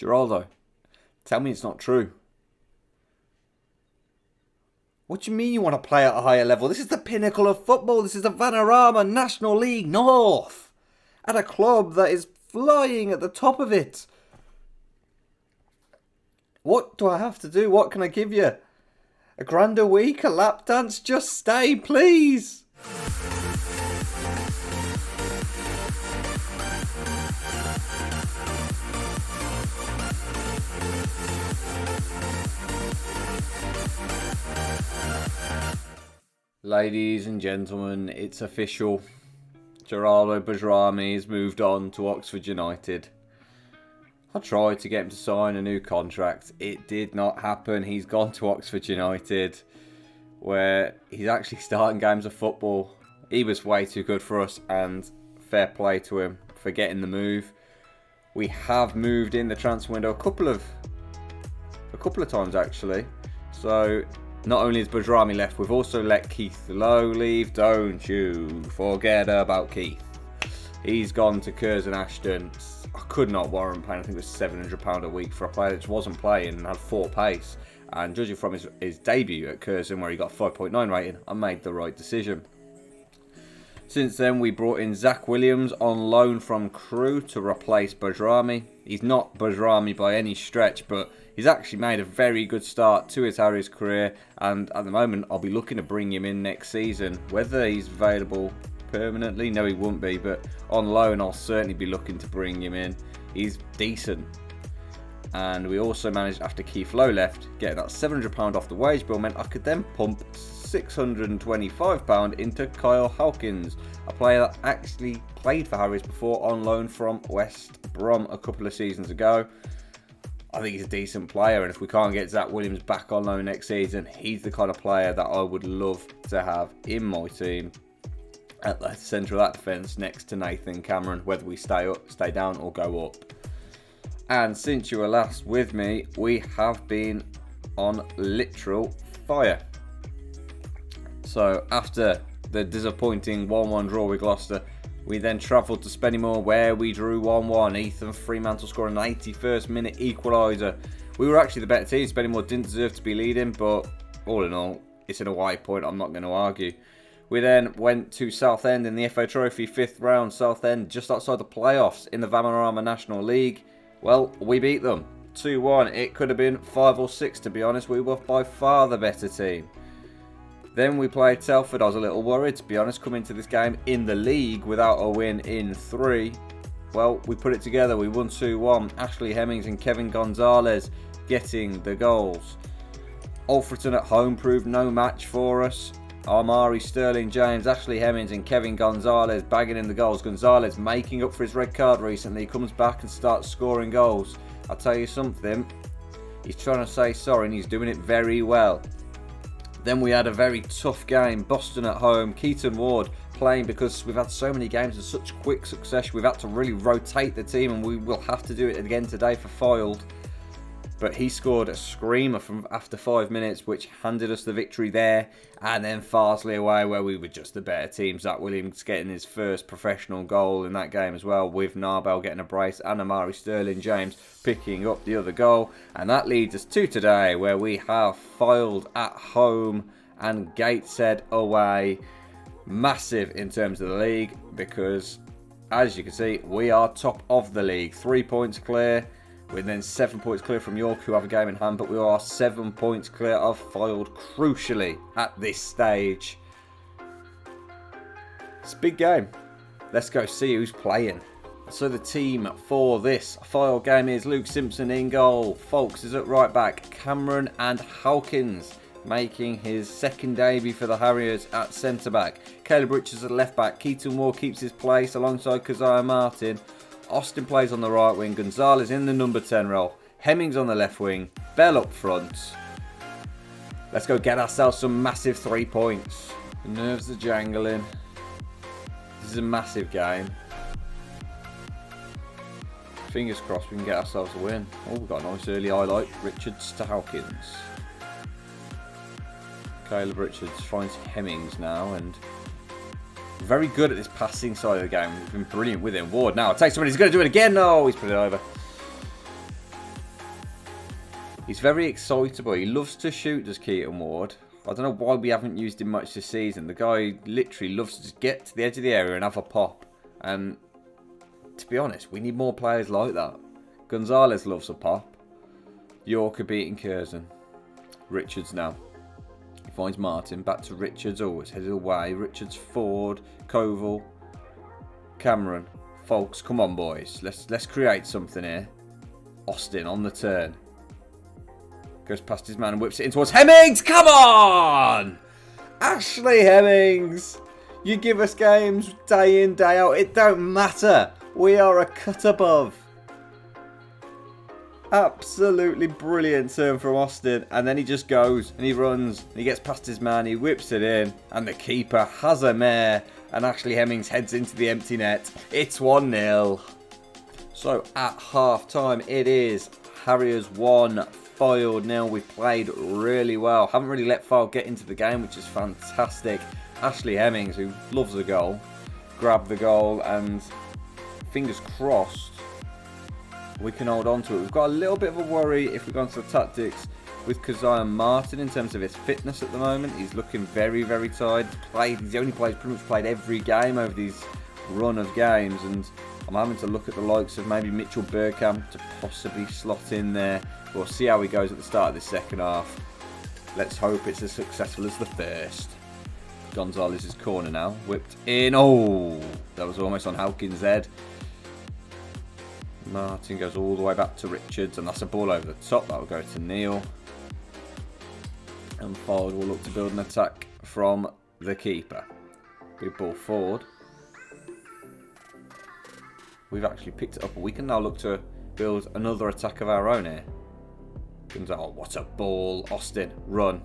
Geraldo, tell me it's not true. What do you mean you want to play at a higher level? This is the pinnacle of football. This is the Vanarama National League North. At a club that is flying at the top of it. What do I have to do? What can I give you? A grand a week? A lap dance? Just stay, please. Ladies and gentlemen, it's official. Geraldo Bajrami has moved on to Oxford United. I tried to get him to sign a new contract. It did not happen. He's gone to Oxford United, where he's actually starting games of football. He was way too good for us, and fair play to him for getting the move. We have moved in the transfer window a couple of times actually. So not only has Bajrami left, we've also let Keith Lowe leave. Don't you forget about Keith. He's gone to Curzon Ashton. I could not warrant paying, I think it was £700 a week for a player that just wasn't playing and had 4 pace. And judging from his debut at Curzon, where he got 5.9 rating, I made the right decision. Since then, we brought in Zach Williams on loan from Crewe to replace Bajrami. He's not Bajrami by any stretch, but he's actually made a very good start to his Harriers career. And at the moment, I'll be looking to bring him in next season. Whether he's available permanently, no he won't be, but on loan I'll certainly be looking to bring him in. He's decent. And we also managed, after Keith Lowe left, getting that £700 off the wage bill meant I could then pump £625 into Kyle Hawkins, a player that actually played for Harriers before on loan from West Brom a couple of seasons ago. I think he's a decent player, and if we can't get Zach Williams back on loan next season, he's the kind of player that I would love to have in my team at the centre of that defence next to Nathan Cameron, whether we stay up, stay down or go up. And since you were last with me, we have been on literal fire. So after the disappointing 1-1 draw with Gloucester, we then travelled to Spennymoor, where we drew 1-1. Ethan Fremantle scored an 81st minute equaliser. We were actually the better team. Spennymoor didn't deserve to be leading, but all in all, it's an away point. I'm not going to argue. We then went to Southend in the FA Trophy, 5th round. Southend just outside the playoffs in the Vanarama National League. Well, we beat them 2-1. It could have been 5 or 6, to be honest. We were by far the better team. Then we played Telford. I was a little worried, to be honest, coming to this game in the league without a win in 3. Well, we put it together. We won 2-1. Ashley Hemmings and Kevin Gonzalez getting the goals. Alfreton at home proved no match for us. Amari Sterling James, Ashley Hemmings and Kevin Gonzalez bagging in the goals. Gonzalez making up for his red card recently. Comes back and starts scoring goals. I'll tell you something. He's trying to say sorry and he's doing it very well. Then we had a very tough game. Boston at home. Keaton Ward playing because we've had so many games in such quick succession. We've had to really rotate the team, and we will have to do it again today for Fylde. But he scored a screamer from after 5 minutes, which handed us the victory there. And then Farsley away, where we were just the better team. Zach Williams getting his first professional goal in that game as well, with Narbel getting a brace and Amari Sterling James picking up the other goal. And that leads us to today, where we have Fylde at home and Gateshead away. Massive in terms of the league, because as you can see, we are top of the league. 3 points clear. We're then 7 points clear from York, who have a game in hand, but we are 7 points clear of Fylde, crucially, at this stage. It's a big game. Let's go see who's playing. So the team for this Fylde game is Luke Simpson in goal. Folks is at right back. Cameron and Hawkins making his second debut for the Harriers at centre back. Caleb Richards at left back. Keaton Ward keeps his place alongside Keziah Martin. Austin plays on the right wing, Gonzalez in the number 10 role, Hemmings on the left wing, Bell up front. Let's go get ourselves some massive 3 points. The nerves are jangling. This is a massive game. Fingers crossed we can get ourselves a win. Oh, we've got a nice early highlight. Richards to Hawkins. Caleb Richards finds Hemmings now, and very good at this passing side of the game. We've been brilliant with him. Ward now takes someone. He's going to do it again. No, he's put it over. He's very excitable. He loves to shoot, does Keaton Ward. I don't know why we haven't used him much this season. The guy literally loves to just get to the edge of the area and have a pop. And to be honest, we need more players like that. Gonzalez loves a pop. Yorker beating Curzon. Richards now. He finds Martin. Back to Richards. Oh, it's headed away. Richards, Ford, Koval, Cameron, Folks. Come on, boys. Let's create something here. Austin on the turn. Goes past his man and whips it in towards Hemmings. Come on! Ashley Hemmings. You give us games day in, day out. It don't matter. We are a cut above. Absolutely brilliant turn from Austin. And then he just goes and he runs. And he gets past his man. He whips it in. And the keeper has a mare. And Ashley Hemmings heads into the empty net. It's 1-0. So at half time it is Harriers 1. Fylde nil. We've played really well. Haven't really let Fylde get into the game, which is fantastic. Ashley Hemmings, who loves a goal, grabbed the goal, and fingers crossed we can hold on to it. We've got a little bit of a worry if we go into the tactics with Keziah Martin in terms of his fitness at the moment. He's looking very, very tired. He's the only player who's pretty much played every game over these run of games, and I'm having to look at the likes of maybe Mitchell Burkham to possibly slot in there. We'll see how he goes at the start of this second half. Let's hope it's as successful as the first. Gonzalez's corner now. Whipped in. Oh, that was almost on Halkins' head. Martin goes all the way back to Richards, and that's a ball over the top. That will go to Neil. And Fylde will look to build an attack from the keeper. Big ball forward. We've actually picked it up. We can now look to build another attack of our own here. Oh, what a ball. Austin, run.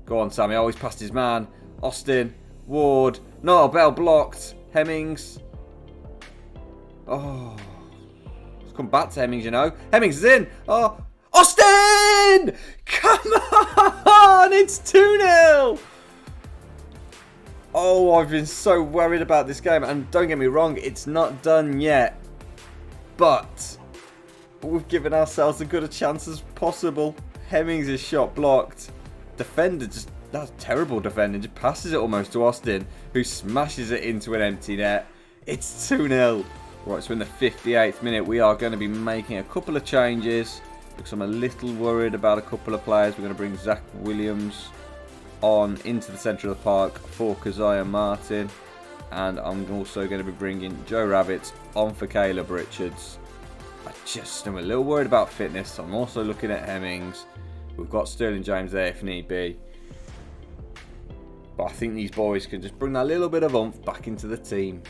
Go on, Sammy. Always past his man. Austin, Ward. No, Bell blocked. Hemmings. Oh. Let's come back to Hemmings, you know. Hemmings is in. Oh. Austin! Come on! It's 2-0! Oh, I've been so worried about this game. And don't get me wrong, it's not done yet. But we've given ourselves as good a chance as possible. Hemmings' shot blocked. Defender just, that's terrible defending. Just passes it almost to Austin, who smashes it into an empty net. It's 2-0. Right, so in the 58th minute, we are going to be making a couple of changes because I'm a little worried about a couple of players. We're going to bring Zach Williams on into the centre of the park for Keziah Martin. And I'm also going to be bringing Joe Rabbit on for Caleb Richards. I'm a little worried about fitness. I'm also looking at Hemmings. We've got Sterling James there if need be. But I think these boys can just bring that little bit of oomph back into the team.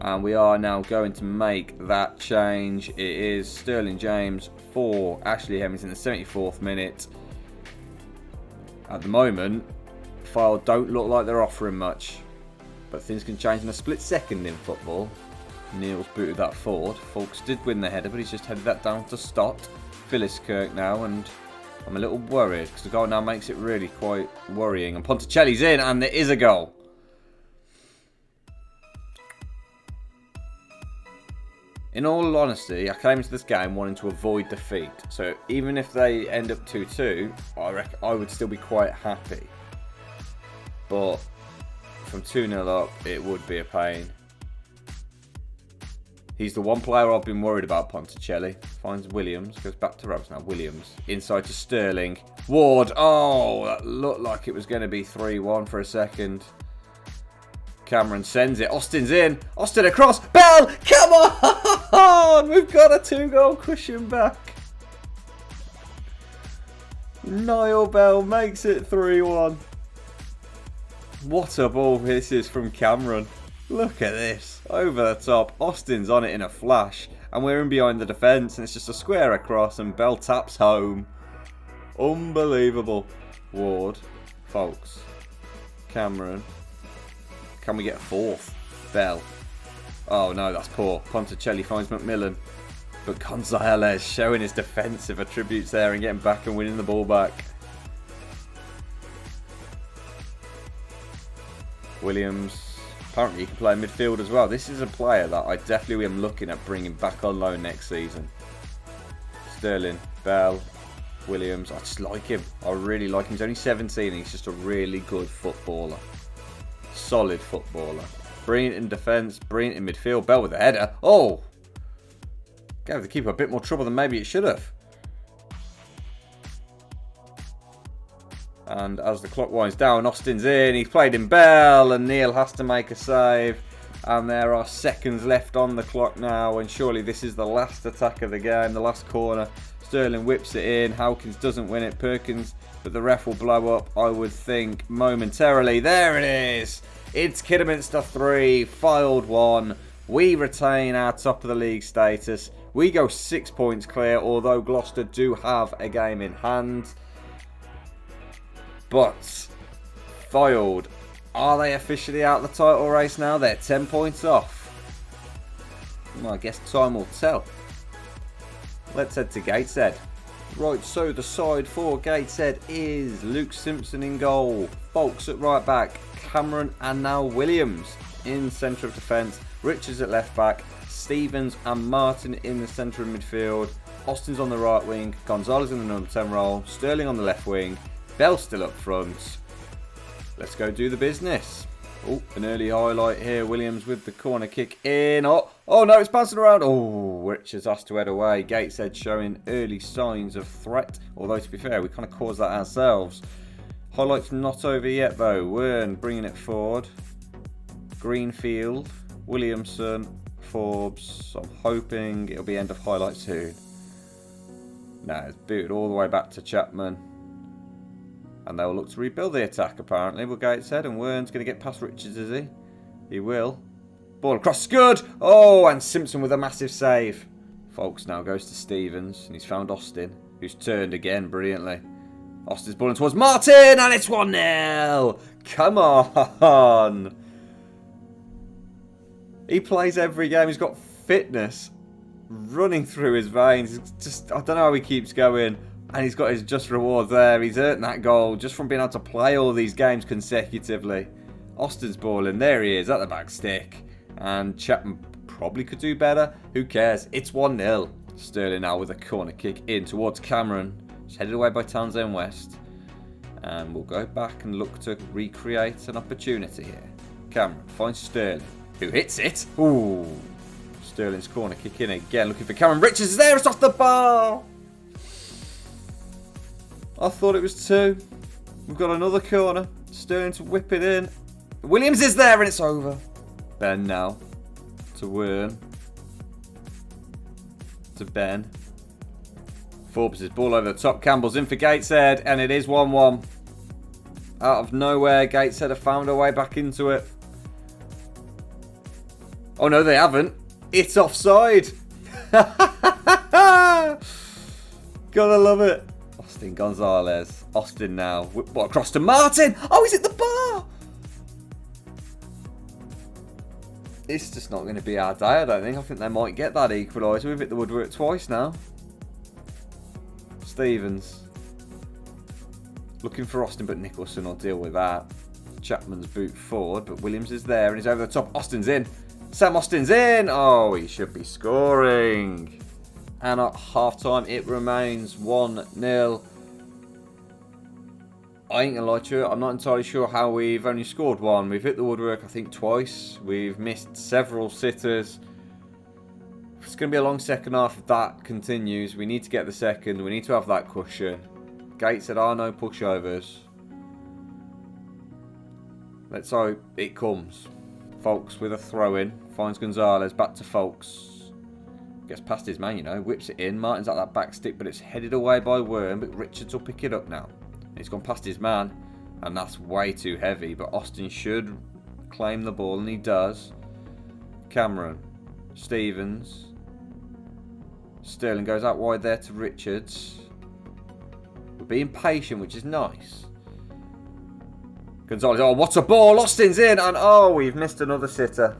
And we are now going to make that change. It is Sterling James for Ashley Hemmings in the 74th minute. At the moment, Fylde don't look like they're offering much. But things can change in a split second in football. Neil's booted that forward. Folks did win the header, but he's just headed that down to Stott. Phyllis Kirk now, and I'm a little worried because the goal now makes it really quite worrying. And Ponticelli's in, and there is a goal. In all honesty, I came into this game wanting to avoid defeat. So even if they end up 2-2, I reckon I would still be quite happy. But from 2-0 up, it would be a pain. He's the one player I've been worried about, Ponticelli. Finds Williams, goes back to Rabbits now. Williams, inside to Sterling. Ward, oh, that looked like it was going to be 3-1 for a second. Cameron sends it. Austin's in. Austin across. Bell, come on! We've got a 2-goal cushion back. Niall Bell makes it 3-1. What a ball this is from Cameron. Look at this. Over the top. Austin's on it in a flash. And we're in behind the defence. And it's just a square across. And Bell taps home. Unbelievable. Ward. Folks. Cameron. Can we get a fourth? Bell. Oh no, that's poor. Ponticelli finds McMillan. But Gonzalez showing his defensive attributes there and getting back and winning the ball back. Williams. Apparently he can play midfield as well. This is a player that I definitely am looking at bringing back on loan next season. Sterling, Bell, Williams. I just like him. I really like him. He's only 17 and he's just a really good footballer. Solid footballer. Brilliant in defence, brilliant in midfield. Bell with a header. Oh! Gave the keeper a bit more trouble than maybe it should have. And as the clock winds down, Austin's in. He's played in Bell and Neil has to make a save. And there are seconds left on the clock now. And surely this is the last attack of the game, the last corner. Sterling whips it in. Hawkins doesn't win it. Perkins, but the ref will blow up, I would think, momentarily. There it is. It's Kidderminster 3, Fylde 1. We retain our top of the league status. We go 6 points clear, although Gloucester do have a game in hand. But Fylde, are they officially out of the title race now? They're 10 points off. Well, I guess time will tell. Let's head to Gateshead. Right, so the side for Gateshead is Luke Simpson in goal, Folks at right back, Cameron and now Williams in centre of defence, Richards at left back, Stevens and Martin in the centre of midfield, Austin's on the right wing, Gonzalez in the number 10 role, Sterling on the left wing, Bell still up front. Let's go do the business. Oh, an early highlight here. Williams with the corner kick in. Oh no, it's bouncing around. Oh, Richards has to head away. Gateshead showing early signs of threat. Although, to be fair, we kind of caused that ourselves. Highlights not over yet, though. Wern bringing it forward. Greenfield, Williamson, Forbes. I'm hoping it'll be end of highlight soon. No, it's booted all the way back to Chapman. And they'll look to rebuild the attack, apparently. Well, Gateshead, and Wern's going to get past Richards, is he? He will. Ball across, good! Oh, and Simpson with a massive save. Folks now goes to Stevens, and he's found Austin, who's turned again brilliantly. Austin's balling towards Martin, and it's 1-0! Come on! He plays every game. He's got fitness running through his veins. It's just, I don't know how he keeps going. And he's got his just reward there. He's earned that goal just from being able to play all these games consecutively. Austin's balling. There he is at the back stick. And Chapman probably could do better. Who cares? It's 1-0. Sterling now with a corner kick in towards Cameron. It's headed away by Townsend West. And we'll go back and look to recreate an opportunity here. Cameron finds Sterling, who hits it. Ooh. Sterling's corner kick in again. Looking for Cameron. Richards is there. It's off the bar. I thought it was 2. We've got another corner. Sterling to whip it in. Williams is there and it's over. Ben now. To Wern. To Ben. Forbes' ball over the top. Campbell's in for Gateshead and it is 1-1. Out of nowhere, Gateshead have found a way back into it. Oh no, they haven't. It's offside. Gotta love it. Austin Gonzalez. Austin now. Whip ball across to Martin. Oh, he's at the bar. It's just not going to be our day, I don't think. I think they might get that equaliser. We've hit the woodwork twice now. Stevens. Looking for Austin, but Nicholson will deal with that. Chapman's boot forward, but Williams is there and he's over the top. Austin's in. Sam Austin's in. Oh, he should be scoring. And at half-time, it remains 1-0. I ain't going to lie to you, I'm not entirely sure how we've only scored 1. We've hit the woodwork, I think, twice. We've missed several sitters. It's going to be a long second half if that continues. We need to get the second. We need to have that cushion. Gateshead are no pushovers. Let's hope it comes. Folks with a throw-in. Finds Gonzalez. Back to Folks. Gets past his man, you know, whips it in. Martin's at that back stick, but it's headed away by Wern. But Richards will pick it up now. He's gone past his man, and that's way too heavy. But Austin should claim the ball, and he does. Cameron, Stevens, Sterling goes out wide there to Richards. We're being patient, which is nice. Gonzalez, oh, what a ball! Austin's in, and oh, we've missed another sitter.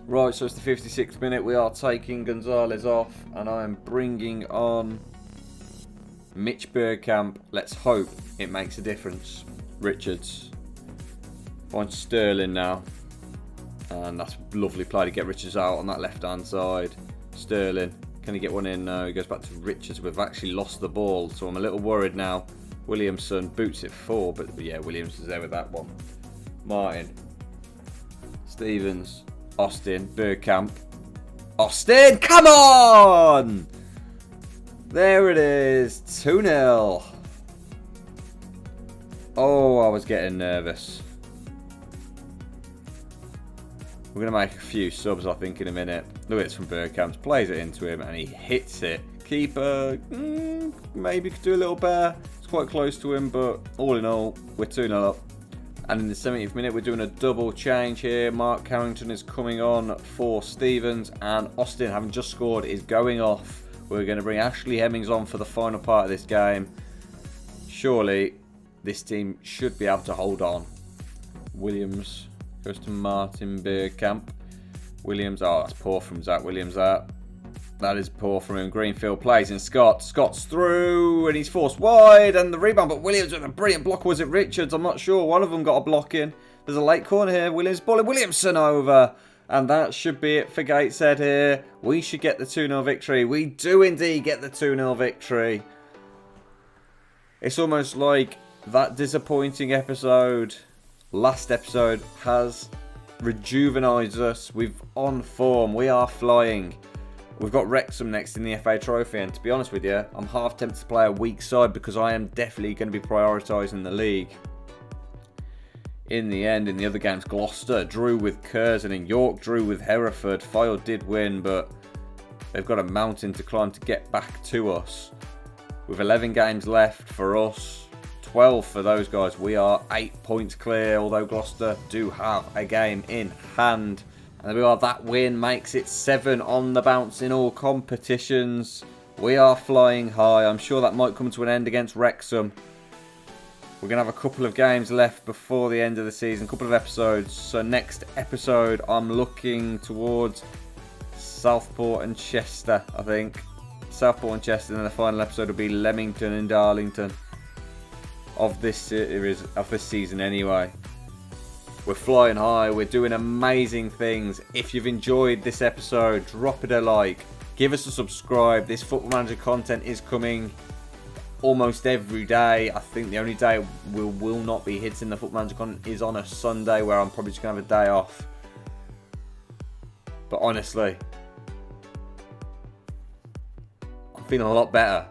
Right, so it's the 56th minute. We are taking Gonzalez off, and I am bringing on Mitch Bergkamp. Let's hope it makes a difference. Richards finds Sterling now, and that's a lovely play to get Richards out on that left-hand side. Sterling, Can he get one in? No, he goes back to Richards. We've actually lost the ball, so I'm a little worried now. Williamson boots it 4, but yeah, Williams is there with that one. Martin. Stevens. Austin. Bergkamp. Austin, come on! There it is. 2-0. Oh, I was getting nervous. We're going to make a few subs, I think, in a minute. Look, it's from Bergkamp. Plays it into him, and he hits it. Keeper, maybe could do a little better. It's quite close to him, but all in all, we're 2-0 up. And in the 70th minute, we're doing a double change here. Mark Carrington is coming on for Stevens, and Austin, having just scored, is going off. We're going to bring Ashley Hemmings on for the final part of this game. Surely, this team should be able to hold on. Williams goes to Martin Bergkamp. Williams, oh, that's poor from Zach Williams, that. That is poor from him. Greenfield plays in Scott. Scott's through, and he's forced wide, and the rebound, but Williams with a brilliant block. Was it Richards? I'm not sure. One of them got a block in. There's a late corner here. Williams balling Williamson over. And that should be it for Gateshead here. We should get the 2-0 victory. We do indeed get the 2-0 victory. It's almost like that disappointing episode, last episode, has rejuvenised us. We're on form. We are flying. We've got Wrexham next in the FA Trophy, and to be honest with you, I'm half tempted to play a weak side because I am definitely going to be prioritising the league. In the end, in the other games, Gloucester drew with Curzon, and York drew with Hereford. Fylde did win, but they've got a mountain to climb to get back to us. With 11 games left for us, 12 for those guys, we are 8 points clear, although Gloucester do have a game in hand. And there we are, that win makes it 7 on the bounce in all competitions. We are flying high. I'm sure that might come to an end against Wrexham. We're going to have a couple of games left before the end of the season, a couple of episodes. So next episode, I'm looking towards Southport and Chester, I think. Southport and Chester, and then the final episode will be Leamington and Darlington of this series, of this season anyway. We're flying high. We're doing amazing things. If you've enjoyed this episode, drop it a like. Give us a subscribe. This Football Manager content is coming almost every day. I think the only day we will not be hitting the Football Manager content is on a Sunday, where I'm probably just going to have a day off. But honestly, I'm feeling a lot better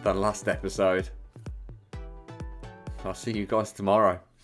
than last episode. I'll see you guys tomorrow.